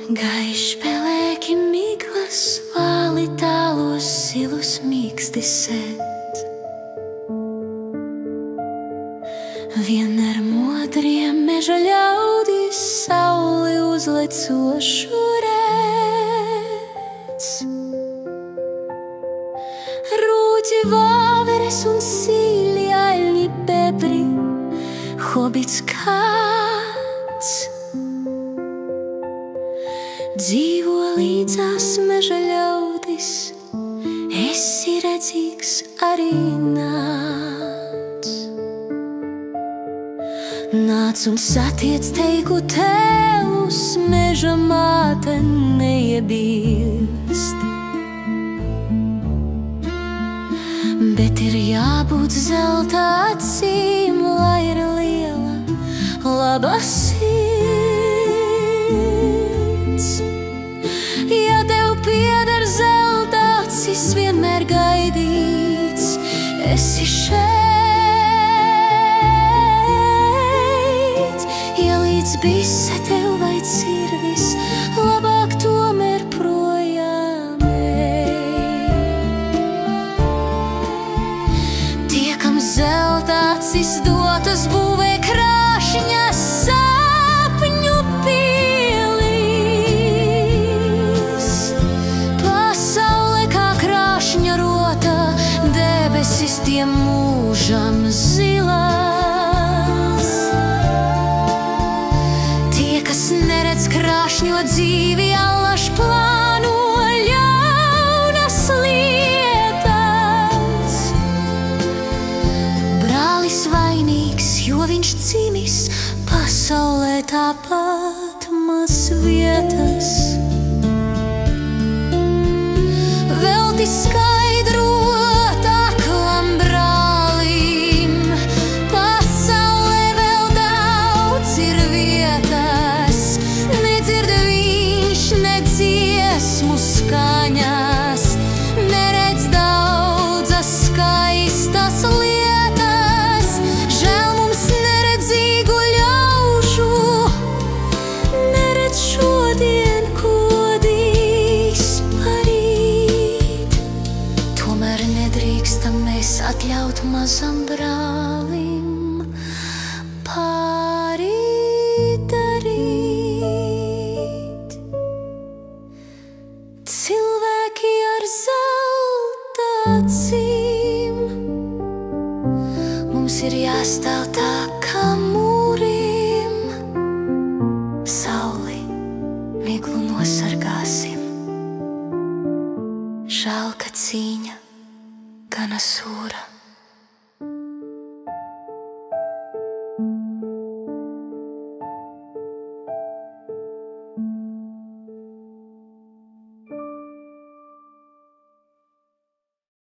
Gaišs pelēki miglas, vāli tālos silus mīksti sēt. Vien ar modriem meža ļaudis sauli uzlecošu redz. Rūķi, vāveres un sīļi, aļņi, bebri, hobits kāds. Dzīvo līdzās meža ļaudis, esi redzīgs arī nāc. Nāc un satiec teiku tēvus, meža māte neiebilst. Bet ir jābūt zelta acīm, lai ir liela, laba sirds. Ja tev pieder zelta acis, vienmēr gaidīts, esi šeit. Ja līdz bise tev vai cirvis, labāk tomēr projām ej. Tie, kam zelta acis dotas, būvē krāšņas sapņu pilīs. Pasaule kā krāšņa rota, debesis tiem mūžam zilās. Tie, kas neredz krāšņo dzīvi, allaž plāno ļaunas lietas. Brālis vainīgs, jo viņš cīnis, pasaulē tāpat maz vietas. Velti skaidrot aklam brālim, pasaulē vēl daudz ir vietas. Nedzird viņš ne dziesmu skaņas, neredz daudzas skaistas lietas. Žēl mums neredzīgu ļaužu, neredz šodien, ko dīs parīt. Tomēr nedrīkstam mēs atļaut mazam brālim pārīt darīt. Cilvēki ar zelta acīm, mums ir jāstāv tā kā mūrim. Sauli, miglu nosargāsim. Žēl, ka cīņa gana sūra.